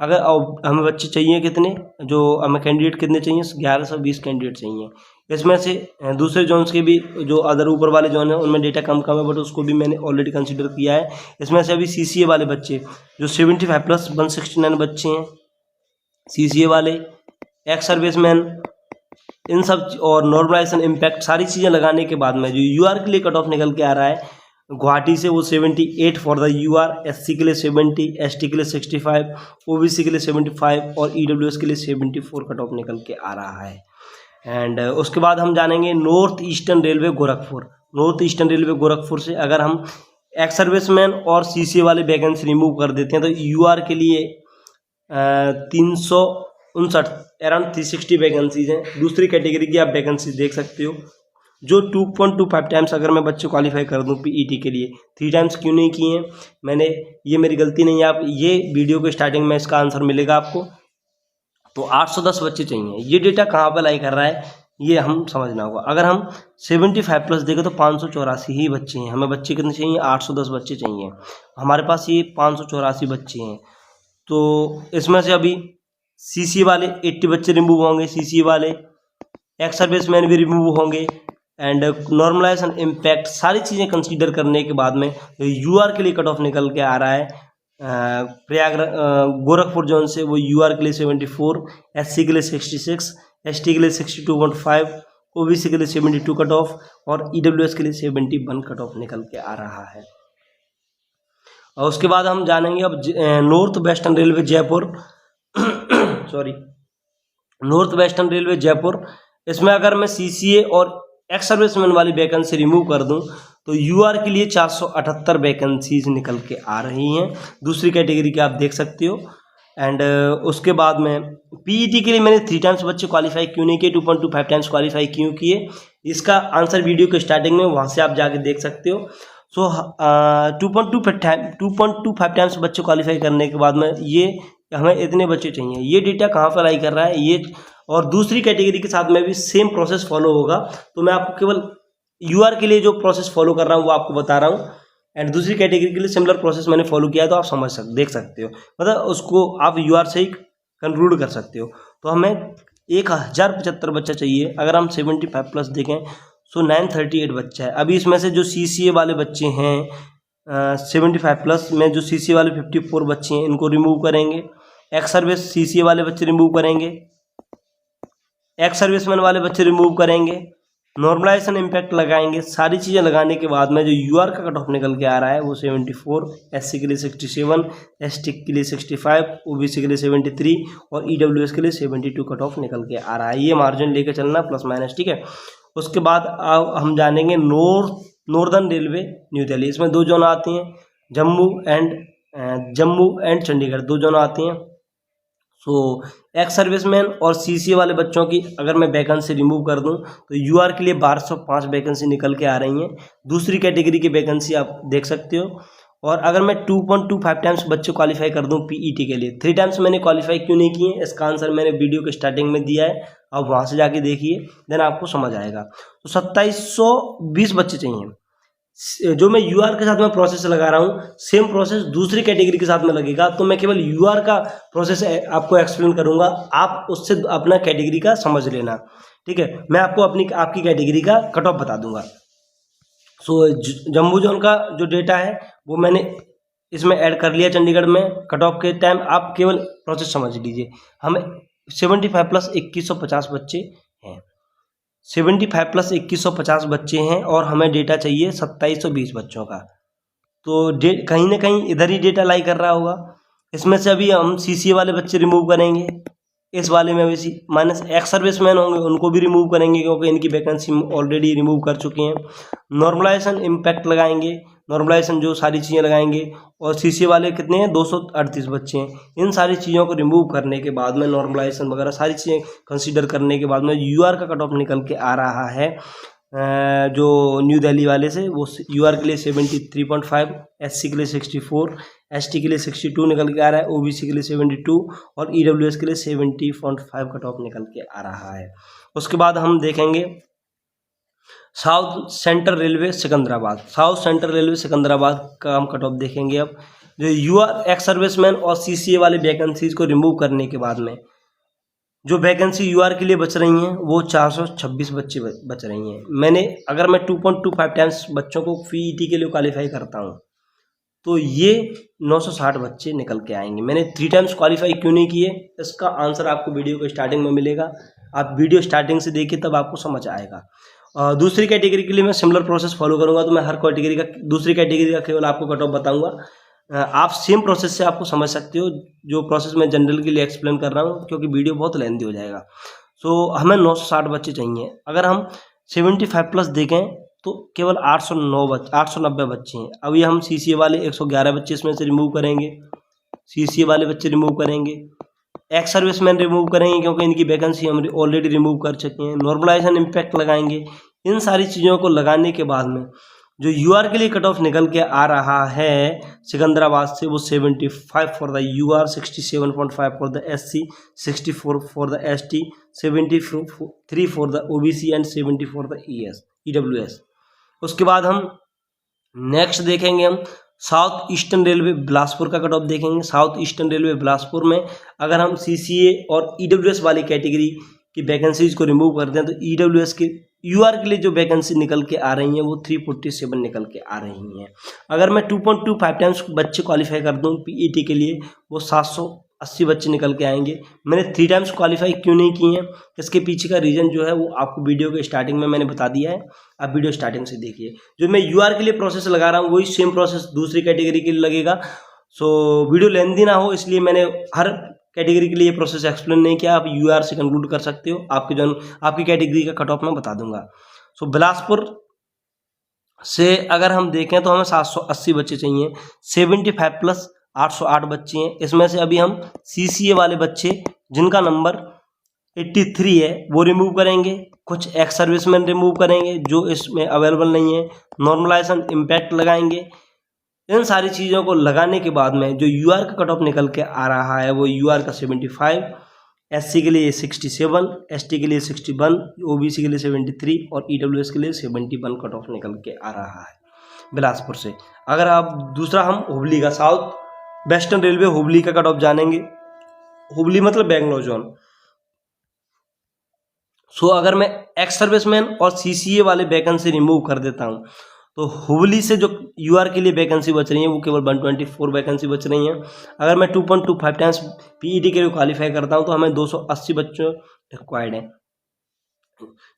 Speaker 1: अगर हमें बच्चे चाहिए कितने, जो हमें कैंडिडेट कितने चाहिए, 1120 कैंडिडेट चाहिए। इसमें से दूसरे जोन्स के भी जो अदर ऊपर वाले जोन है उनमें डेटा कम है, बट उसको भी मैंने ऑलरेडी कंसीडर किया है। इसमें से अभी CCA वाले बच्चे जो 75 प्लस 169 बच्चे हैं CCA वाले, एक्स सर्विसमैन, इन सब और नॉर्मलाइजेशन इम्पैक्ट सारी चीज़ें लगाने के बाद में जो UR के लिए कट ऑफ निकल के आ रहा है गुवाहाटी से वो 78 फॉर द UR, SC के लिए 70, ST के लिए 65, OBC के लिए 75 और EWS के लिए 74 कट ऑफ निकल के आ रहा है। एंड उसके बाद हम जानेंगे north eastern railway Gorakhpur. North eastern railway Gorakhpur से अगर हम एक्स सर्विसमैन और CCA वाले वैकेंसी रिमूव कर देते हैं तो UR के लिए 359 अराउंड 360 वैकेंसीज हैं। दूसरी कैटेगरी की आप वैकेंसी देख सकते हो जो 2.25 टाइम्स अगर मैं बच्चे क्वालिफाई कर दूं PET के लिए, 3 टाइम्स क्यों नहीं किए हैं मैंने, ये मेरी गलती नहीं है। आप ये वीडियो के स्टार्टिंग में इसका आंसर मिलेगा आपको। तो 810 बच्चे चाहिए। ये डेटा कहाँ पर लाई कर रहा है ये हम समझना होगा। अगर हम 75 प्लस देखें तो 584 ही बच्चे हैं। हमें बच्चे कितने चाहिए, 810 बच्चे चाहिए। हमारे पास ये 584 बच्चे हैं। तो इसमें से अभी CCA वाले 80 बच्चे रिमूव होंगे, CCA वाले, एक्स सर्विसमैन भी रिमूव होंगे एंड नॉर्मलाइजेशन इम्पैक्ट सारी चीज़ें कंसीडर करने के बाद में UR के लिए कट ऑफ निकल के आ रहा है प्रयागराज गोरखपुर जोन से वो UR के लिए 74, SC के लिए 66, ST के लिए 62.5, OBC के लिए 72 कट ऑफ और EWS के लिए 71 कट ऑफ निकल के आ रहा है। और उसके बाद हम जानेंगे अब north western railway Jaipur north western railway Jaipur. इसमें अगर मैं CCA और एक्स सर्विसमैन वाली वैकेंसी रिमूव कर दूं तो UR के लिए 478 वैकेंसीज निकल के आ रही हैं। दूसरी कैटेगरी के आप देख सकते हो। एंड उसके बाद में PET के लिए मैंने 3 टाइम्स बच्चे क्वालिफाई क्यों नहीं किए, 2.25 टाइम्स क्वालिफाई क्यों किए, इसका आंसर वीडियो के स्टार्टिंग में वहाँ से आप जाके देख सकते हो। सो 2.25 टाइम्स बच्चे क्वालिफाई करने के बाद में ये हमें इतने बच्चे चाहिए। ये डेटा कहाँ पर लाई कर रहा है ये, और दूसरी कैटेगरी के साथ में भी सेम प्रोसेस फॉलो होगा। तो मैं आपको केवल UR के लिए जो प्रोसेस फॉलो कर रहा हूँ वो आपको बता रहा हूँ एंड दूसरी कैटेगरी के लिए सिमिलर प्रोसेस मैंने फॉलो किया है, तो आप देख सकते हो, मतलब उसको आप UR से ही कंक्लूड कर सकते हो। तो हमें 1075 बच्चा चाहिए। अगर हम 75 प्लस देखें सो 938 बच्चा है। अभी इसमें से जो CCA वाले बच्चे हैं 75 प्लस में जो CCA वाले 54 बच्चे हैं इनको रिमूव करेंगे। एक्स सर्विस CCA वाले बच्चे रिमूव करेंगे, एक्स सर्विसमैन वाले बच्चे रिमूव करेंगे, नॉर्मलाइजेशन इम्पैक्ट लगाएंगे। सारी चीज़ें लगाने के बाद में जो UR का कट ऑफ निकल के आ रहा है वो 74, SC के लिए 67, ST के लिए 65, OBC के लिए 73 और EWS के लिए 72 कट ऑफ निकल के आ रहा है। ये मार्जिन लेके चलना प्लस माइनस, ठीक है। उसके बाद हम जानेंगे नॉर्दर्न रेलवे न्यू दिल्ली। इसमें 2 जोन आती हैं, जम्मू एंड चंडीगढ़ 2 जोन आती हैं। सो एक्स सर्विसमैन और CCA वाले बच्चों की अगर मैं वैकेंसी रिमूव कर दूं तो UR के लिए 1205 वैकेंसी निकल के आ रही हैं। दूसरी कैटेगरी की वैकेंसी आप देख सकते हो। और अगर मैं 2.25 टाइम्स बच्चे क्वालिफाई कर दूं PET के लिए, 3 टाइम्स मैंने क्वालिफाई क्यों नहीं किए इसका आंसर मैंने वीडियो के स्टार्टिंग में दिया है, आप वहाँ से जाके देखिए, देन आपको समझ आएगा। तो 2720 बच्चे चाहिए। जो मैं UR के साथ में प्रोसेस लगा रहा हूँ सेम प्रोसेस दूसरी कैटेगरी के साथ में लगेगा। तो मैं केवल UR का प्रोसेस आपको एक्सप्लेन करूँगा, आप उससे अपना कैटेगरी का समझ लेना, ठीक है। मैं आपको आपकी कैटेगरी का कट ऑफ बता दूंगा। सो जम्मू जोन का जो डेटा है वो मैंने इसमें ऐड कर लिया चंडीगढ़ में कट ऑफ के टाइम। आप केवल प्रोसेस समझ लीजिए। हमें 75 प्लस 2150 बच्चे हैं। 75 प्लस 2150 बच्चे हैं और हमें डेटा चाहिए 2720 बच्चों का। तो कहीं ना कहीं इधर ही डेटा लाई कर रहा होगा। इसमें से अभी हम CCA वाले बच्चे रिमूव करेंगे। इस वाले में अभी माइनस एक्स सर्विसमैन होंगे उनको भी रिमूव करेंगे क्योंकि इनकी वैकेंसी ऑलरेडी रिमूव कर चुके हैं। नॉर्मलाइजेशन इम्पैक्ट लगाएंगे, नॉर्मलाइजेशन जो सारी चीज़ें लगाएंगे। और CCA वाले कितने हैं, 238 बच्चे हैं। इन सारी चीज़ों को रिमूव करने के बाद में, नॉर्मलाइजेशन वगैरह सारी चीज़ें कंसीडर करने के बाद में UR का कट ऑफ निकल के आ रहा है जो न्यू दिल्ली वाले से, वो UR के लिए 73.5, SC के लिए 64, ST के लिए 62 निकल के आ रहा है, OBC के लिए 72 और EWS के लिए 70.5 कट ऑफ निकल के आ रहा है। उसके बाद हम देखेंगे south central railway Secunderabad. South central railway Secunderabad का हम कट ऑफ देखेंगे। अब जो UR एक्स सर्विसमैन और CCA वाले वैकेंसीज को रिमूव करने के बाद में जो वैकेंसी UR के लिए बच रही हैं वो 426 बच्चे बच रही हैं। अगर मैं 2.25 टाइम्स बच्चों को PET के लिए क्वालिफाई करता हूँ तो ये 960 बच्चे निकल के आएंगे। मैंने 3 टाइम्स क्वालिफाई क्यों नहीं किए, इसका आंसर आपको वीडियो के स्टार्टिंग में मिलेगा। आप वीडियो स्टार्टिंग से देखिए तब आपको समझ आएगा। दूसरी कैटेगरी के लिए मैं सिमिलर प्रोसेस फॉलो करूँगा, तो मैं हर कैटेगरी का, दूसरी कैटेगरी का केवल आपको कट ऑफ बताऊँगा। आप सेम प्रोसेस से आपको समझ सकते हो जो प्रोसेस मैं जनरल के लिए एक्सप्लेन कर रहा हूँ, क्योंकि वीडियो बहुत लेंथी हो जाएगा। सो हमें 960 बच्चे चाहिए। अगर हम 75 प्लस देखें तो केवल 890 बच्चे हैं। अभी हम CCA वाले 111 बच्चे इसमें से रिमूव करेंगे, CCA वाले बच्चे रिमूव करेंगे, एक्स सर्विसमैन रिमूव करेंगे क्योंकि इनकी वैकेंसी हम ऑलरेडी रिमूव कर चुके हैं। नॉर्मलाइजेशन इम्पैक्ट लगाएंगे। इन सारी चीज़ों को लगाने के बाद में जो UR के लिए कट ऑफ निकल के आ रहा है सिकंदराबाद से, वो 75 for the UR, 67.5 for the SC, 64 for the ST, 73 for the OBC and 70 for the EWS। उसके बाद हम नेक्स्ट देखेंगे हम साउथ ईस्टर्न रेलवे बिलासपुर का कट ऑफ देखेंगे। साउथ ईस्टर्न रेलवे बिलासपुर में अगर हम CCA और EWS वाली कैटेगरी की वैकेंसीज को रिमूव करते हैं तो EWS के UR के लिए जो वैकेंसी निकल के आ रही हैं वो 347 निकल के आ रही हैं। अगर मैं 2.25 टाइम्स बच्चे क्वालिफाई कर दूं PET के लिए, वो 780 बच्चे निकल के आएंगे। मैंने 3 टाइम्स क्वालिफाई क्यों नहीं किए हैं, इसके पीछे का रीज़न जो है वो आपको वीडियो के स्टार्टिंग में मैंने बता दिया है। आप वीडियो स्टार्टिंग से देखिए। जो मैं UR के लिए प्रोसेस लगा रहा हूँ वही सेम प्रोसेस दूसरी कैटेगरी के लिए लगेगा। सो वीडियो लेंथी ना हो इसलिए मैंने हर कैटेगरी के लिए प्रोसेस एक्सप्लेन नहीं किया। आप UR से कंक्लूड कर सकते हो, आपकी कैटेगरी का कट ऑफ मैं बता दूंगा। सो बिलासपुर से अगर हम देखें तो हमें 780 बच्चे चाहिए। 75 प्लस 808 बच्चे हैं। इसमें से अभी हम CCA वाले बच्चे जिनका नंबर 83 है वो रिमूव करेंगे, कुछ एक्स सर्विसमैन रिमूव करेंगे जो इसमें अवेलेबल नहीं है, नॉर्मलाइजेशन इम्पैक्ट लगाएंगे। इन सारी चीज़ों को लगाने के बाद में जो UR का कट ऑफ निकल के आ रहा है वो UR का 75, SC के लिए 67, ST के लिए 61, OBC के लिए 73 और EWS के लिए 71 कट ऑफ निकल के आ रहा है बिलासपुर से। अगर आप दूसरा हम हुबली का, साउथ वेस्टर्न रेलवे हुबली का कट ऑफ जानेंगे। हुबली मतलब बेंगलोर जोन। सो अगर मैं एक्स सर्विसमैन और CCA वाले वैकेंसी रिमूव कर देता हूँ तो हुबली से जो UR के लिए वैकेंसी बच रही है वो केवल 124 वैकेंसी बच रही हैं। अगर मैं 2.25 टाइम्स PET के लिए क्वालिफाई करता हूँ तो हमें 280 बच्चों रिक्वायर्ड हैं।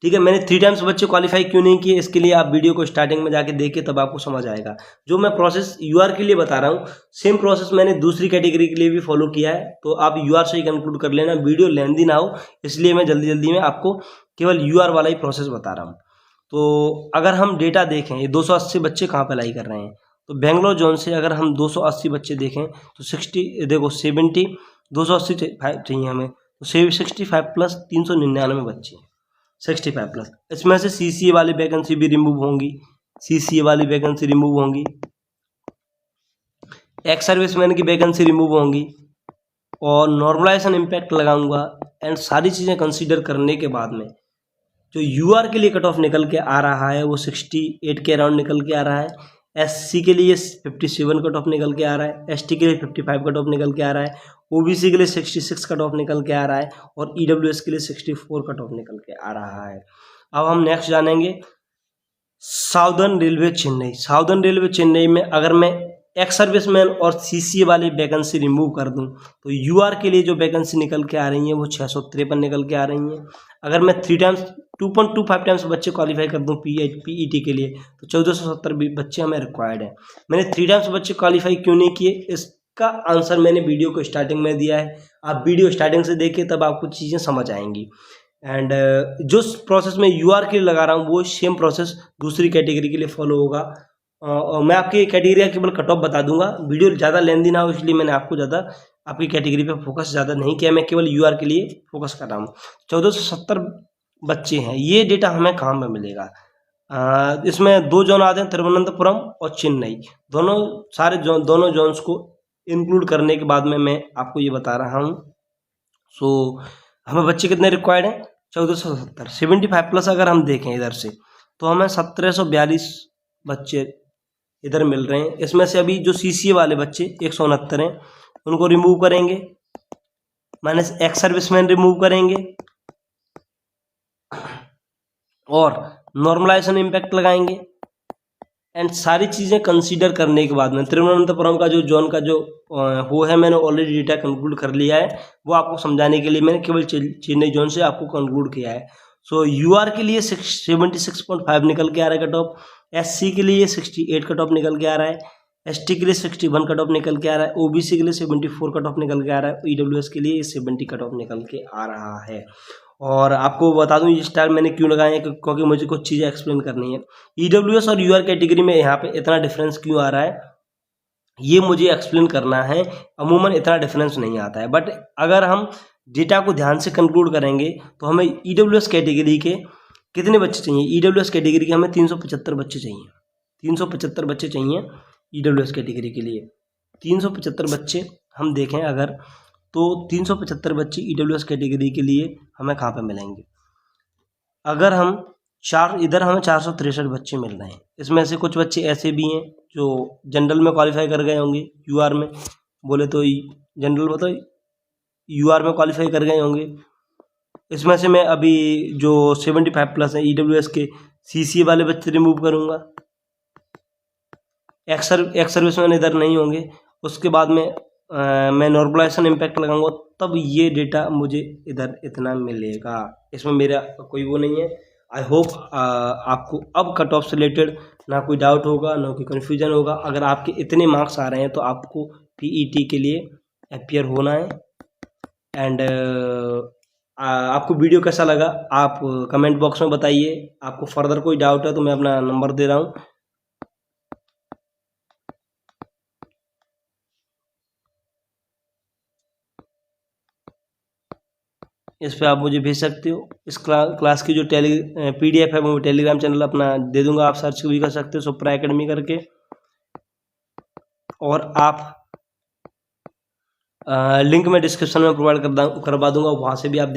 Speaker 1: ठीक है, मैंने 3 टाइम्स बच्चे क्वालिफाई क्यों नहीं किए, इसके लिए आप वीडियो को स्टार्टिंग में जाके देखिए तब आपको समझ आएगा। जो मैं प्रोसेस UR के लिए बता रहा हूँ सेम प्रोसेस मैंने दूसरी कैटेगरी के लिए भी फॉलो किया है, तो आप UR से ही कंक्लूड कर लेना। वीडियो लेंथी ना हो इसलिए मैं जल्दी में आपको केवल UR वाला ही प्रोसेस बता रहा हूँ। तो अगर हम डेटा देखें ये 280 बच्चे कहाँ पर अप्लाई कर रहे हैं, तो बेंगलोर जोन से अगर हम 280 बच्चे देखें तो 70 280 चाहिए हमें, तो 65 प्लस 399 बच्चे, 65 प्लस। इसमें से CCA वाली वैकेंसी भी रिमूव होंगी, CCA वाली वैकेंसी रिमूव होंगी, एक्स सर्विसमैन की वैकेंसी रिमूव होंगी और नॉर्मलाइजेशन इम्पैक्ट लगाऊंगा। एंड सारी चीज़ें कंसीडर करने के बाद में जो UR के लिए कट ऑफ निकल के आ रहा है वो 68 के अराउंड निकल के आ रहा है। SC के लिए 57 कट ऑफ निकल के आ रहा है, ST के लिए 55 कट ऑफ निकल के आ रहा है, OBC के लिए 66 कट ऑफ निकल के आ रहा है और EWS के लिए 64 कट ऑफ निकल के आ रहा है। अब हम नेक्स्ट जानेंगे southern railway Chennai. Southern railway Chennai में अगर मैं एक्स सर्विसमैन और सीसीए वाली वैकेंसी रिमूव कर दूं तो यूआर के लिए जो वैकेंसी निकल के आ रही हैं वो 653 निकल के आ रही हैं। अगर मैं 2.25 टाइम्स बच्चे क्वालिफाई कर दूं पीईटी के लिए तो 1470 बच्चे हमें रिक्वायर्ड हैं। मैंने 3 टाइम्स बच्चे क्वालिफाई क्यों नहीं किए, इसका आंसर मैंने वीडियो को स्टार्टिंग में दिया है। आप वीडियो स्टार्टिंग से देखिए तब आपको चीज़ें समझ आएंगी। एंड जो प्रोसेस में यूआर के लिए लगा रहा हूँ वो सेम प्रोसेस दूसरी कैटेगरी के लिए फॉलो होगा। और मैं आपकी कैटेगरी का केवल कट ऑफ बता दूंगा, वीडियो ज़्यादा लेंदी ना हो इसलिए मैंने आपको ज़्यादा आपकी कैटेगरी पे फोकस ज़्यादा नहीं किया, मैं केवल यूआर के लिए फोकस कर रहा हूँ। 1470 बच्चे हैं, ये डेटा हमें कहाँ पे मिलेगा? इसमें 2 जोन आते हैं, तिरुवनंतपुरम और चेन्नई, दोनों जोन्स को इंक्लूड करने के बाद में मैं आपको ये बता रहा हूँ। सो हमें बच्चे कितने रिक्वायर्ड हैं? 1470, 75 प्लस अगर हम देखें इधर से तो हमें 1742 बच्चे इधर मिल रहे हैं। इसमें से अभी जो सीसीए वाले बच्चे 169 हैं उनको रिमूव करेंगे, माइनस एक्स सर्विसमैन रिमूव करेंगे और नॉर्मलाइजेशन इम्पैक्ट लगाएंगे। एंड सारी चीज़ें कंसीडर करने के बाद में तिरुवनंतपुरम का जो जोन का जो वो है मैंने ऑलरेडी डेटा कंक्लूड कर लिया है, वो आपको समझाने के लिए मैंने केवल चेन्नई जोन से आपको कंक्लूड किया है। सो यूआर के लिए 76.5 निकल के आ रहा है कट ऑफ, एससी के लिए 68 कट ऑफ निकल के आ रहा है, एसटी के लिए 61 कट ऑफ निकल के आ रहा है, ओबीसी के लिए 74 कट ऑफ निकल के आ रहा है, ईडब्ल्यूएस के लिए 70 कट ऑफ निकल के आ रहा है। और आपको बता दूं ये स्टार मैंने क्यों लगाए हैं, क्योंकि मुझे कुछ चीज़ें एक्सप्लेन करनी है। ईडब्ल्यूएस और यूआर कैटेगरी में यहाँ पे इतना डिफरेंस क्यों आ रहा है ये मुझे एक्सप्लेन करना है। अमूमन इतना डिफरेंस नहीं आता है, बट अगर हम डेटा को ध्यान से कंक्लूड करेंगे तो हमें ईडब्ल्यूएस कैटेगरी के कितने बच्चे चाहिए? ईडब्ल्यूएस कैटेगरी के हमें 375 बच्चे चाहिए, 375 बच्चे चाहिए ईडब्ल्यूएस कैटेगरी के लिए। 375 बच्चे हम देखें अगर तो 375 बच्चे ईडब्ल्यूएस कैटेगरी के लिए हमें कहाँ पे मिलेंगे? अगर हम इधर हमें 463 बच्चे मिल रहे हैं, इसमें से कुछ बच्चे ऐसे भी हैं जो जनरल में क्वालिफाई कर गए होंगे, यूआर में बोले तो जनरल में तो यूआर में क्वालिफाई कर गए होंगे। इसमें से मैं अभी जो 75 प्लस है ईडब्ल्यूएस के सीसीए वाले बच्चे रिमूव करूँगा, एक्स सर्विसमैन इधर नहीं होंगे। उसके बाद में मैं नॉर्मलाइजेशन इम्पैक्ट लगाऊंगा तब ये डेटा मुझे इधर इतना मिलेगा। इसमें मेरा कोई वो नहीं है। आई होप आपको अब कट ऑफ से रिलेटेड ना कोई डाउट होगा ना कोई कन्फ्यूजन होगा। अगर आपके इतने मार्क्स आ रहे हैं तो आपको पीईटी के लिए अपियर होना है। एंड आपको वीडियो कैसा लगा आप कमेंट बॉक्स में बताइए। आपको फर्दर कोई डाउट है तो मैं अपना नंबर दे रहा हूँ, इस पे आप मुझे भेज सकते हो। इस क्लास की जो पीडीएफ है वो टेलीग्राम चैनल अपना दे दूंगा, आप सर्च भी कर सकते हो सुप्रा एकेडमी करके। और आप लिंक मैं डिस्क्रिप्शन में प्रोवाइड करवा दूंगा, वहाँ से भी आप देख